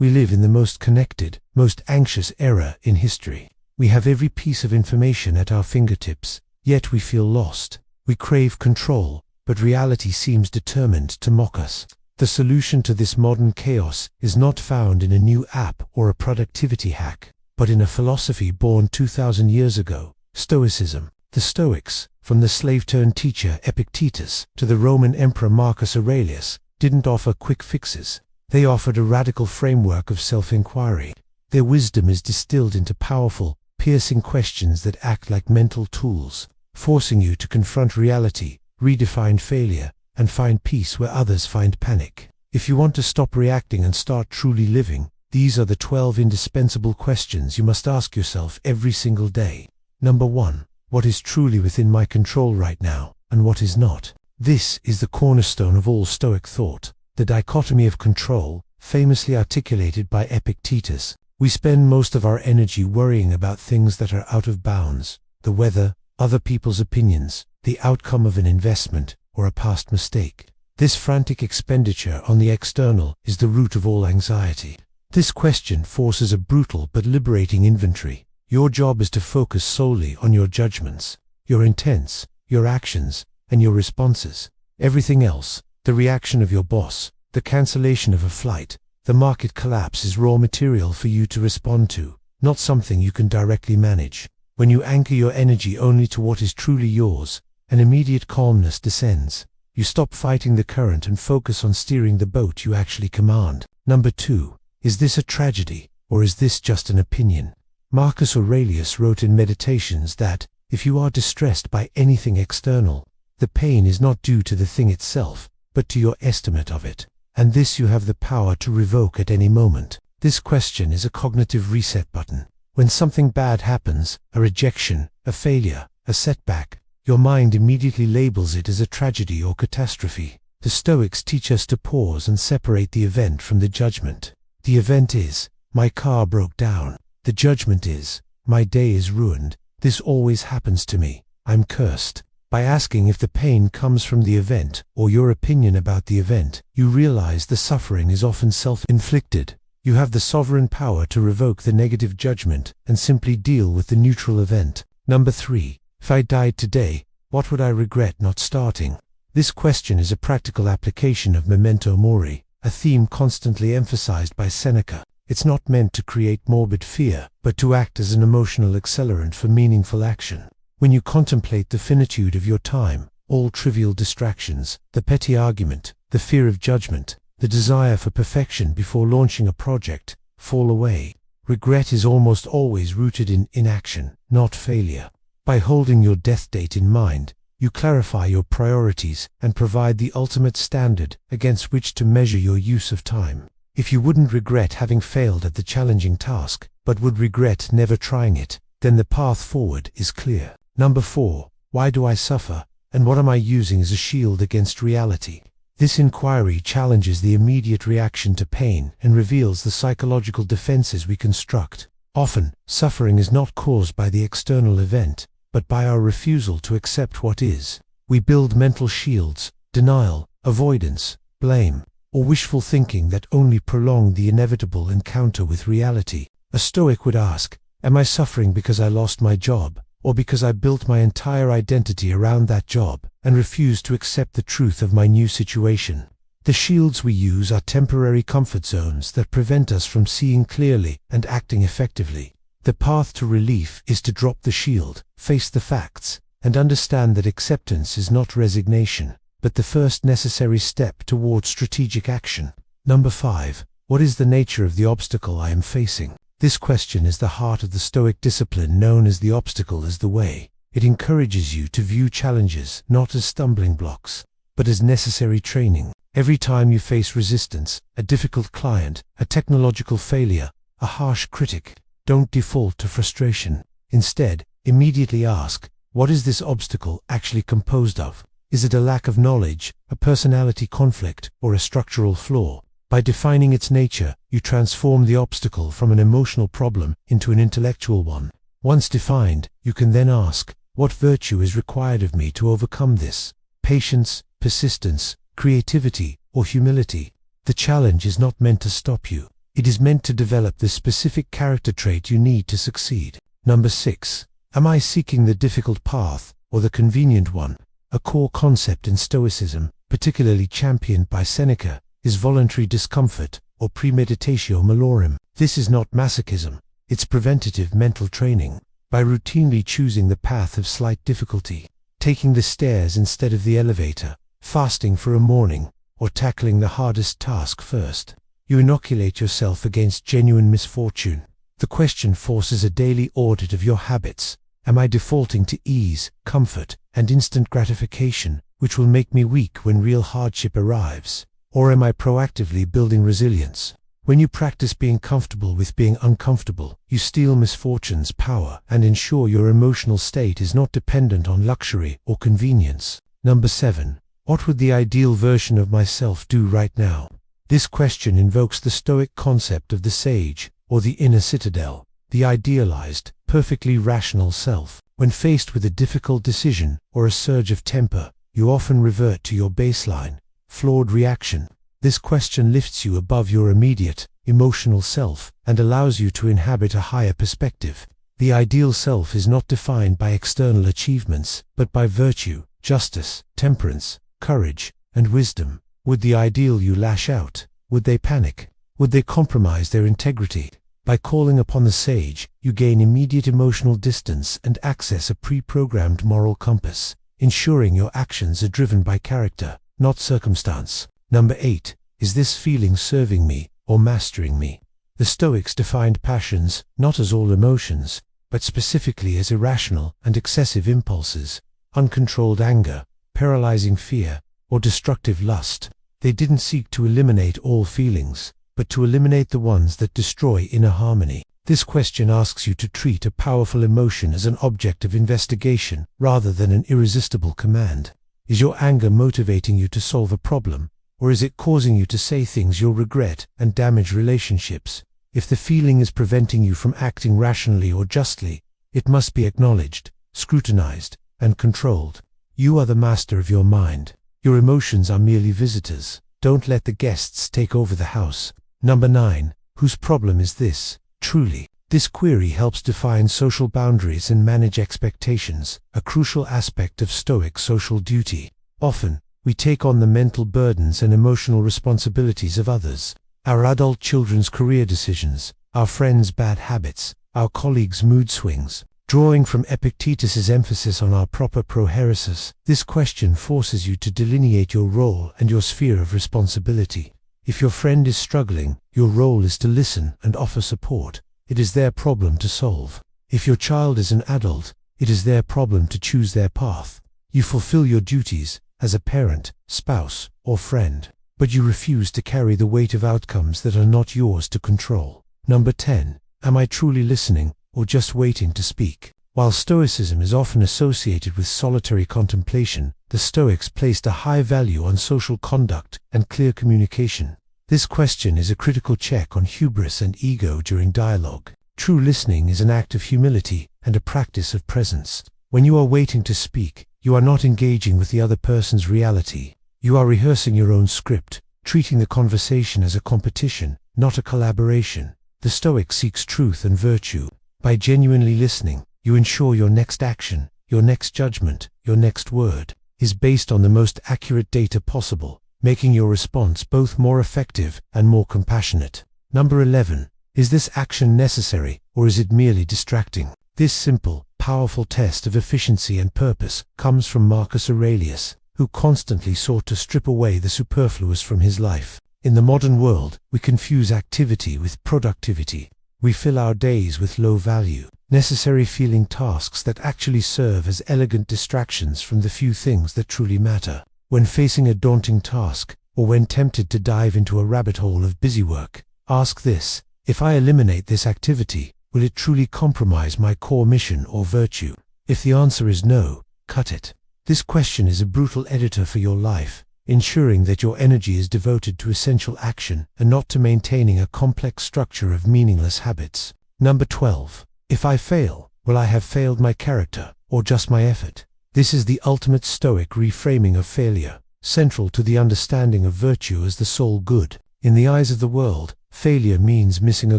We live in the most connected, most anxious era in history. We have every piece of information at our fingertips, yet we feel lost. We crave control, but reality seems determined to mock us. The solution to this modern chaos is not found in a new app or a productivity hack, but in a philosophy born 2,000 years ago, Stoicism. The Stoics, from the slave-turned teacher Epictetus to the Roman Emperor Marcus Aurelius, didn't offer quick fixes. They offered a radical framework of self-inquiry. Their wisdom is distilled into powerful, piercing questions that act like mental tools, forcing you to confront reality, redefine failure, and find peace where others find panic. If you want to stop reacting and start truly living, these are the 12 indispensable questions you must ask yourself every single day. Number 1. What is truly within my control right now, and what is not? This is the cornerstone of all Stoic thought, the dichotomy of control, famously articulated by Epictetus. We spend most of our energy worrying about things that are out of bounds: the weather, other people's opinions, the outcome of an investment, or a past mistake. This frantic expenditure on the external is the root of all anxiety. This question forces a brutal but liberating inventory. Your job is to focus solely on your judgments, your intents, your actions, and your responses. Everything else, the reaction of your boss, the cancellation of a flight, the market collapse, is raw material for you to respond to, not something you can directly manage. When you anchor your energy only to what is truly yours, an immediate calmness descends. You stop fighting the current and focus on steering the boat you actually command. Number 2. Is this a tragedy, or is this just an opinion? Marcus Aurelius wrote in Meditations that, if you are distressed by anything external, the pain is not due to the thing itself, but to your estimate of it, and this you have the power to revoke at any moment. This question is a cognitive reset button. When something bad happens, a rejection, a failure, a setback, your mind immediately labels it as a tragedy or catastrophe. The Stoics teach us to pause and separate the event from the judgment. The event is, my car broke down. The judgment is, my day is ruined. This always happens to me. I'm cursed. By asking if the pain comes from the event or your opinion about the event, you realize the suffering is often self-inflicted. You have the sovereign power to revoke the negative judgment and simply deal with the neutral event. Number 3. If I died today, what would I regret not starting? This question is a practical application of Memento Mori, a theme constantly emphasized by Seneca. It's not meant to create morbid fear, but to act as an emotional accelerant for meaningful action. When you contemplate the finitude of your time, all trivial distractions, the petty argument, the fear of judgment, the desire for perfection before launching a project, fall away. Regret is almost always rooted in inaction, not failure. By holding your death date in mind, you clarify your priorities and provide the ultimate standard against which to measure your use of time. If you wouldn't regret having failed at the challenging task, but would regret never trying it, then the path forward is clear. Number 4. Why do I suffer, and what am I using as a shield against reality? This inquiry challenges the immediate reaction to pain and reveals the psychological defenses we construct. Often, suffering is not caused by the external event, but by our refusal to accept what is. We build mental shields: denial, avoidance, blame, or wishful thinking that only prolong the inevitable encounter with reality. A Stoic would ask, am I suffering because I lost my job, or because I built my entire identity around that job and refused to accept the truth of my new situation? The shields we use are temporary comfort zones that prevent us from seeing clearly and acting effectively. The path to relief is to drop the shield, face the facts, and understand that acceptance is not resignation, but the first necessary step toward strategic action. Number 5. What is the nature of the obstacle I am facing? This question is the heart of the Stoic discipline known as the obstacle as the way. It encourages you to view challenges not as stumbling blocks, but as necessary training. Every time you face resistance, a difficult client, a technological failure, a harsh critic, don't default to frustration. Instead, immediately ask, what is this obstacle actually composed of? Is it a lack of knowledge, a personality conflict, or a structural flaw? By defining its nature, you transform the obstacle from an emotional problem into an intellectual one. Once defined, you can then ask, what virtue is required of me to overcome this? Patience, persistence, creativity, or humility? The challenge is not meant to stop you. It is meant to develop the specific character trait you need to succeed. Number 6. Am I seeking the difficult path or the convenient one? A core concept in Stoicism, particularly championed by Seneca, is voluntary discomfort, or premeditatio malorum. This is not masochism, it's preventative mental training. By routinely choosing the path of slight difficulty, taking the stairs instead of the elevator, fasting for a morning, or tackling the hardest task first, you inoculate yourself against genuine misfortune. The question forces a daily audit of your habits. Am I defaulting to ease, comfort, and instant gratification, which will make me weak when real hardship arrives? Or am I proactively building resilience? When you practice being comfortable with being uncomfortable, you steal misfortune's power and ensure your emotional state is not dependent on luxury or convenience. Number 7. What would the ideal version of myself do right now? This question invokes the Stoic concept of the sage, or the inner citadel, the idealized, perfectly rational self. When faced with a difficult decision or a surge of temper, you often revert to your baseline, flawed reaction. This question lifts you above your immediate, emotional self and allows you to inhabit a higher perspective. The ideal self is not defined by external achievements, but by virtue, justice, temperance, courage, and wisdom. Would the ideal you lash out? Would they panic? Would they compromise their integrity? By calling upon the sage, you gain immediate emotional distance and access a pre-programmed moral compass, ensuring your actions are driven by character, not circumstance. Number 8. Is this feeling serving me or mastering me? The Stoics defined passions not as all emotions, but specifically as irrational and excessive impulses, uncontrolled anger, paralyzing fear, or destructive lust. They didn't seek to eliminate all feelings, but to eliminate the ones that destroy inner harmony. This question asks you to treat a powerful emotion as an object of investigation rather than an irresistible command. Is your anger motivating you to solve a problem? Or is it causing you to say things you'll regret and damage relationships? If the feeling is preventing you from acting rationally or justly, it must be acknowledged, scrutinized, and controlled. You are the master of your mind. Your emotions are merely visitors. Don't let the guests take over the house. Number 9. Whose problem is this, truly? This query helps define social boundaries and manage expectations, a crucial aspect of Stoic social duty. Often, we take on the mental burdens and emotional responsibilities of others. Our adult children's career decisions, our friends' bad habits, our colleagues' mood swings. Drawing from Epictetus's emphasis on our proper proheresis, this question forces you to delineate your role and your sphere of responsibility. If your friend is struggling, your role is to listen and offer support. It is their problem to solve. If your child is an adult, it is their problem to choose their path. You fulfill your duties as a parent, spouse, or friend, but you refuse to carry the weight of outcomes that are not yours to control. Number 10. Am I truly listening, or just waiting to speak? While Stoicism is often associated with solitary contemplation, the Stoics placed a high value on social conduct and clear communication. This question is a critical check on hubris and ego during dialogue. True listening is an act of humility and a practice of presence. When you are waiting to speak, you are not engaging with the other person's reality. You are rehearsing your own script, treating the conversation as a competition, not a collaboration. The Stoic seeks truth and virtue. By genuinely listening, you ensure your next action, your next judgment, your next word, is based on the most accurate data possible, making your response both more effective and more compassionate. Number 11. Is this action necessary, or is it merely distracting? This simple, powerful test of efficiency and purpose comes from Marcus Aurelius, who constantly sought to strip away the superfluous from his life. In the modern world, we confuse activity with productivity. We fill our days with low-value, necessary-feeling tasks that actually serve as elegant distractions from the few things that truly matter. When facing a daunting task, or when tempted to dive into a rabbit hole of busywork, ask this: if I eliminate this activity, will it truly compromise my core mission or virtue? If the answer is no, cut it. This question is a brutal editor for your life, ensuring that your energy is devoted to essential action and not to maintaining a complex structure of meaningless habits. Number 12. If I fail, will I have failed my character, or just my effort? This is the ultimate Stoic reframing of failure, central to the understanding of virtue as the sole good. In the eyes of the world, failure means missing a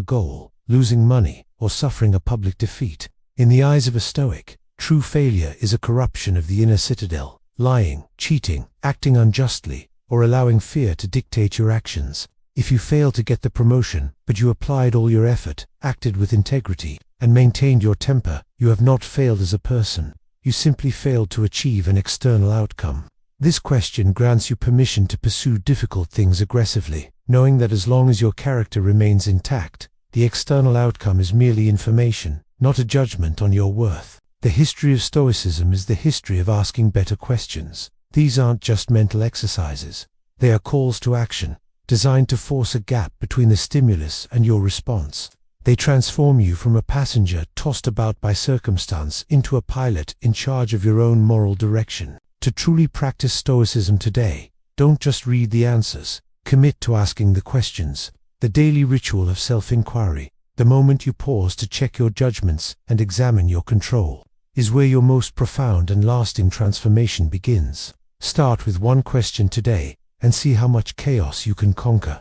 goal, losing money, or suffering a public defeat. In the eyes of a Stoic, true failure is a corruption of the inner citadel, lying, cheating, acting unjustly, or allowing fear to dictate your actions. If you fail to get the promotion, but you applied all your effort, acted with integrity, and maintained your temper, you have not failed as a person. You simply failed to achieve an external outcome. This question grants you permission to pursue difficult things aggressively, knowing that as long as your character remains intact, the external outcome is merely information, not a judgment on your worth. The history of Stoicism is the history of asking better questions. These aren't just mental exercises. They are calls to action, designed to force a gap between the stimulus and your response. They transform you from a passenger tossed about by circumstance into a pilot in charge of your own moral direction. To truly practice Stoicism today, don't just read the answers. Commit to asking the questions. The daily ritual of self-inquiry, the moment you pause to check your judgments and examine your control, is where your most profound and lasting transformation begins. Start with one question today and see how much chaos you can conquer.